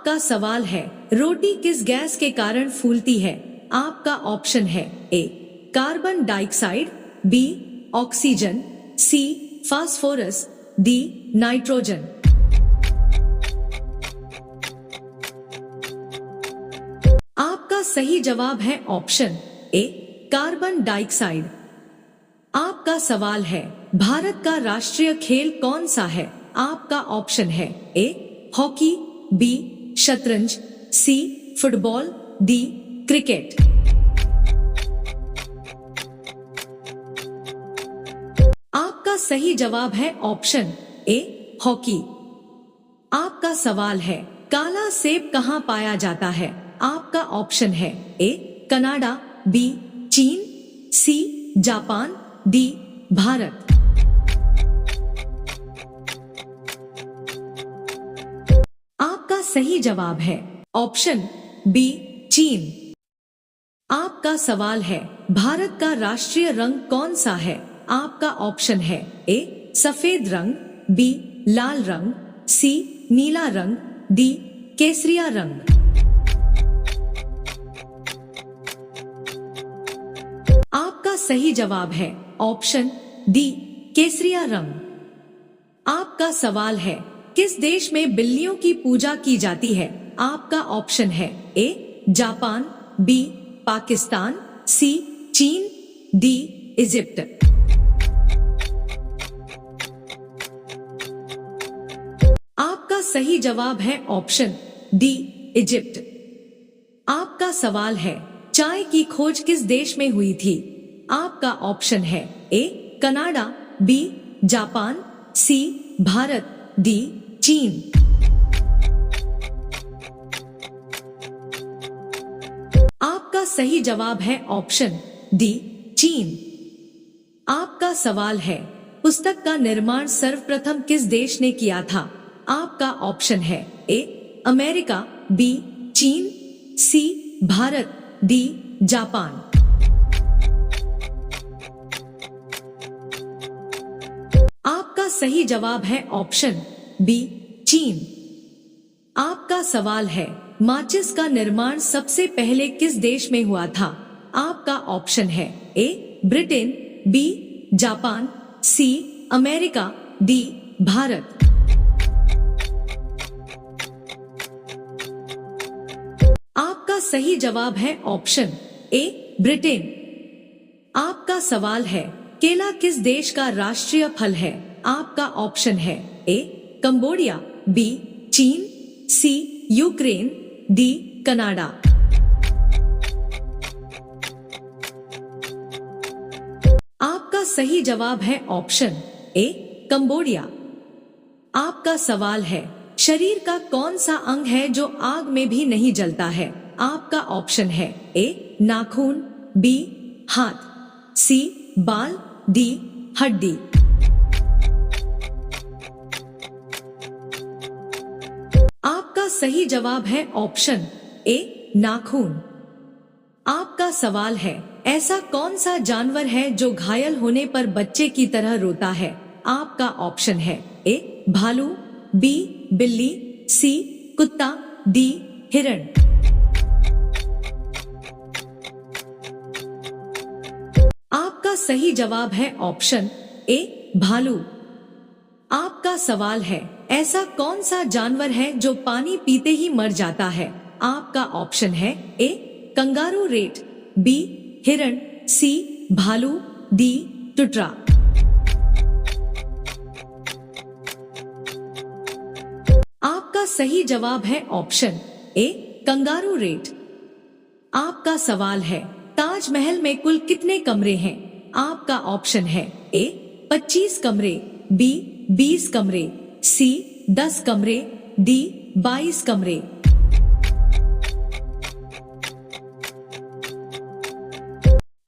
आपका सवाल है, रोटी किस गैस के कारण फूलती है? आपका ऑप्शन है ए कार्बन डाइऑक्साइड, बी ऑक्सीजन, सी फास्फोरस, डी नाइट्रोजन। आपका सही जवाब है ऑप्शन ए कार्बन डाइऑक्साइड। आपका सवाल है, भारत का राष्ट्रीय खेल कौन सा है? आपका ऑप्शन है ए हॉकी, बी शतरंज, सी फुटबॉल, डी क्रिकेट। आपका सही जवाब है ऑप्शन ए हॉकी। आपका सवाल है, काला सेब कहाँ पाया जाता है? आपका ऑप्शन है ए कनाडा, बी चीन, सी जापान, डी भारत। आपका सही जवाब है ऑप्शन बी चीन। आपका सवाल है, भारत का राष्ट्रीय रंग कौन सा है? आपका ऑप्शन है ए सफेद रंग, बी लाल रंग, सी नीला रंग, डी केसरिया रंग। आपका सही जवाब है ऑप्शन डी केसरिया रंग। आपका सवाल है, किस देश में बिल्लियों की पूजा की जाती है? आपका ऑप्शन है ए जापान, बी पाकिस्तान, सी चीन, डी इजिप्ट। आपका सही जवाब है ऑप्शन डी इजिप्ट। आपका सवाल है, चाय की खोज किस देश में हुई थी? आपका ऑप्शन है A Canada, B Japan, C Bharat, D चीन। आपका सही जवाब है ऑप्शन डी चीन। आपका सवाल है, पुस्तक का निर्माण सर्वप्रथम किस देश ने किया था? आपका ऑप्शन है ए अमेरिका, बी चीन, सी भारत, डी जापान। आपका सही जवाब है ऑप्शन बी चीन। आपका सवाल है, माचिस का निर्माण सबसे पहले किस देश में हुआ था? आपका ऑप्शन है A Britain, B Japan, C America, D Bharat. आपका सही जवाब है ऑप्शन ए ब्रिटेन। आपका सवाल है, केला किस देश का राष्ट्रीय फल है? आपका ऑप्शन है ए कंबोडिया, बी चीन, सी यूक्रेन, डी कनाडा। आपका सही जवाब है ऑप्शन ए कंबोडिया। आपका सवाल है, शरीर का कौन सा अंग है जो आग में भी नहीं जलता है? आपका ऑप्शन है ए नाखून, बी हाथ, सी बाल, डी हड्डी। आपका सही जवाब है ऑप्शन ए नाखून। आपका सवाल है, ऐसा कौन सा जानवर है जो घायल होने पर बच्चे की तरह रोता है? आपका ऑप्शन है ए भालू, बी बिल्ली, सी कुत्ता, डी हिरण। आपका सही जवाब है ऑप्शन ए भालू। आपका सवाल है, ऐसा कौन सा जानवर है जो पानी पीते ही मर जाता है? आपका ऑप्शन है ए कंगारू रेट, बी हिरण, सी भालू, डी टुटरा। आपका सही जवाब है ऑप्शन ए कंगारू रेट। आपका सवाल है, ताजमहल में कुल कितने कमरे हैं? आपका ऑप्शन है ए 25 कमरे, बी 20 कमरे, सी 10 कमरे, डी 22 कमरे।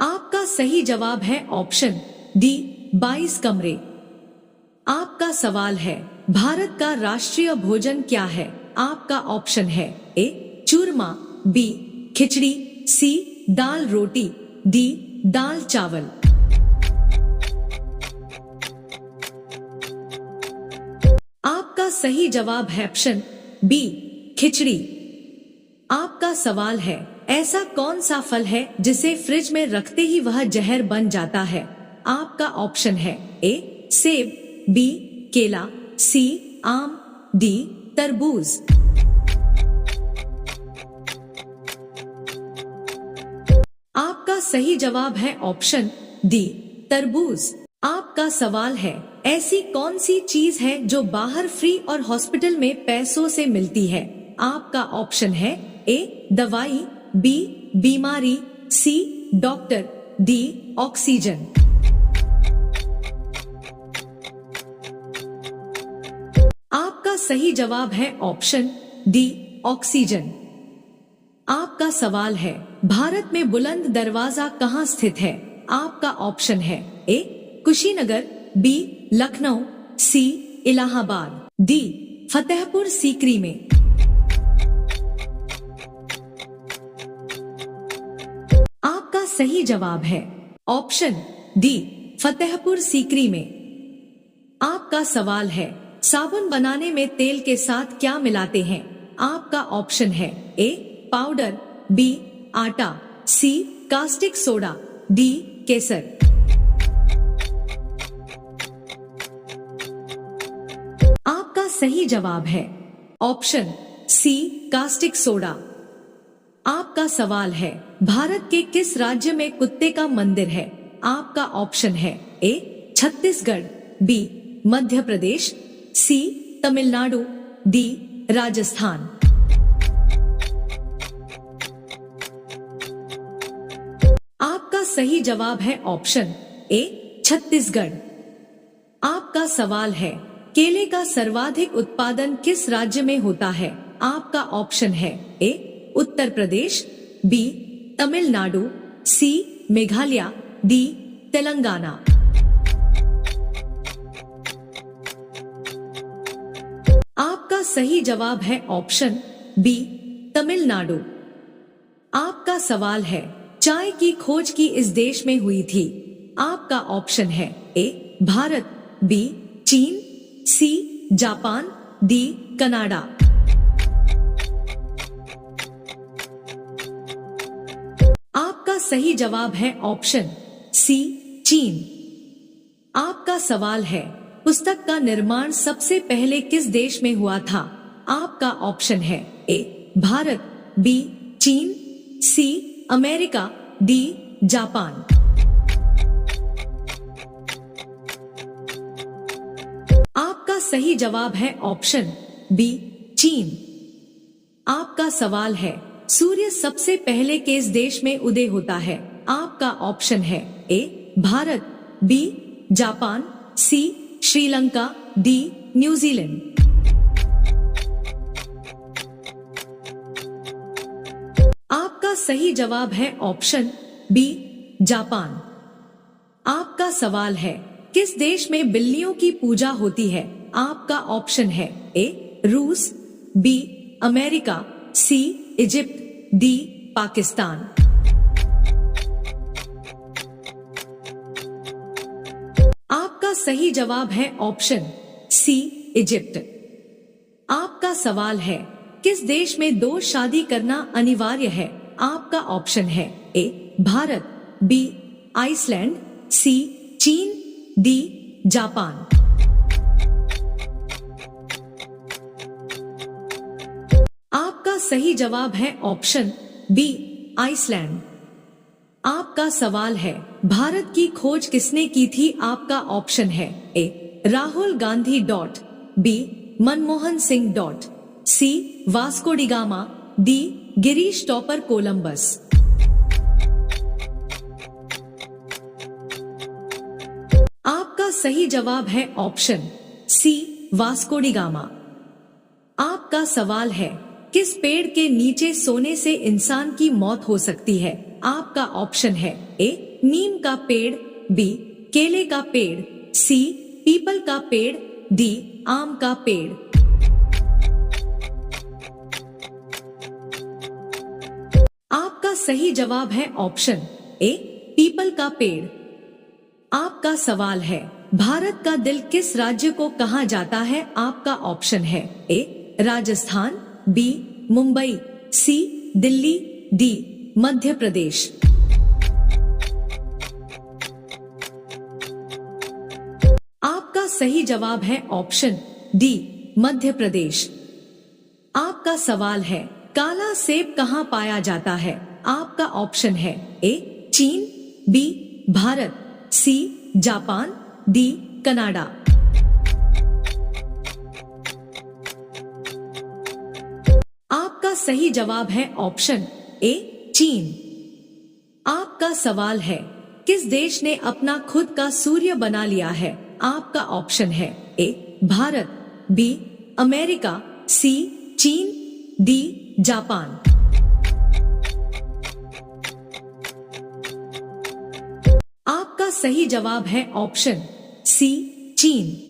आपका सही जवाब है ऑप्शन डी 22 कमरे। आपका सवाल है, भारत का राष्ट्रीय भोजन क्या है? आपका ऑप्शन है ए चूरमा, बी खिचड़ी, सी दाल रोटी, डी दाल चावल। आपका सही जवाब है ऑप्शन बी खिचड़ी। आपका सवाल है, ऐसा कौन सा फल है जिसे फ्रिज में रखते ही वह जहर बन जाता है? आपका ऑप्शन है ए सेब, बी केला, सी आम, डी तरबूज। आपका सही जवाब है ऑप्शन डी तरबूज। आपका सवाल है, ऐसी कौन सी चीज है जो बाहर फ्री और हॉस्पिटल में पैसों से मिलती है? आपका ऑप्शन है ए दवाई, बी बीमारी, सी डॉक्टर, डी ऑक्सीजन। आपका सही जवाब है ऑप्शन डी ऑक्सीजन। आपका सवाल है, भारत में बुलंद दरवाजा कहाँ स्थित है? आपका ऑप्शन है ए कुशीनगर, बी लखनऊ, सी इलाहाबाद, डी फतेहपुर सीकरी में। आपका सही जवाब है ऑप्शन डी फतेहपुर सीकरी में। आपका सवाल है, साबुन बनाने में तेल के साथ क्या मिलाते हैं? आपका ऑप्शन है ए पाउडर, बी आटा, सी कास्टिक सोडा, डी केसर। आपका सही जवाब है ऑप्शन सी कास्टिक सोडा। आपका सवाल है, भारत के किस राज्य में कुत्ते का मंदिर है? आपका ऑप्शन है ए छत्तीसगढ़, बी मध्य प्रदेश, सी तमिलनाडु, डी राजस्थान। आपका सही जवाब है ऑप्शन ए छत्तीसगढ़। आपका सवाल है, केले का सर्वाधिक उत्पादन किस राज्य में होता है? आपका ऑप्शन है ए उत्तर प्रदेश, बी तमिलनाडु, सी मेघालय, डी तेलंगाना। आपका सही जवाब है ऑप्शन बी तमिलनाडु। आपका सवाल है, चाय की खोज की इस देश में हुई थी? आपका ऑप्शन है ए भारत, बी चीन, सी जापान, डी कनाडा। आपका सही जवाब है ऑप्शन सी चीन। आपका सवाल है, पुस्तक का निर्माण सबसे पहले किस देश में हुआ था? आपका ऑप्शन है ए भारत, बी चीन, सी अमेरिका, डी जापान। आपका सही जवाब है ऑप्शन बी चीन। आपका सवाल है, सूर्य सबसे पहले किस देश में उदय होता है? आपका ऑप्शन है ए भारत, बी जापान, सी श्रीलंका, डी न्यूजीलैंड। आपका सही जवाब है ऑप्शन बी जापान। आपका सवाल है, किस देश में बिल्लियों की पूजा होती है? आपका ऑप्शन है ए रूस, बी अमेरिका, सी इजिप्ट, डी पाकिस्तान। आपका सही जवाब है ऑप्शन सी इजिप्ट। आपका सवाल है, किस देश में 2 शादी करना अनिवार्य है? आपका ऑप्शन है ए भारत, बी आइसलैंड, सी चीन, डी जापान। आपका सही जवाब है ऑप्शन बी आइसलैंड। आपका सवाल है, भारत की खोज किसने की थी? आपका ऑप्शन है A Rahul Gandhi, B Manmohan Singh, C Vasco da Gama, D Christopher Columbus. आपका सही जवाब है option C Vasco da Gama. आपका सवाल है, किस पेड़ के नीचे सोने से इंसान की मौत हो सकती है? आपका ऑप्शन है ए नीम का पेड़, बी केले का पेड़, सी पीपल का पेड़, डी आम का पेड़। आपका सही जवाब है ऑप्शन ए पीपल का पेड़। आपका सवाल है, भारत का दिल किस राज्य को कहा जाता है? आपका ऑप्शन है ए राजस्थान, बी मुंबई, सी दिल्ली, डी मध्य प्रदेश। आपका सही जवाब है ऑप्शन डी मध्य प्रदेश। आपका सवाल है, काला सेब कहाँ पाया जाता है? आपका ऑप्शन है ए चीन, B Bharat, C Japan, D Canada. आपका सही जवाब है ऑप्शन ए चीन। आपका सवाल है, किस देश ने अपना खुद का सूर्य बना लिया है? आपका ऑप्शन है ए भारत, बी अमेरिका, सी चीन, डी जापान। आपका सही जवाब है ऑप्शन सी चीन।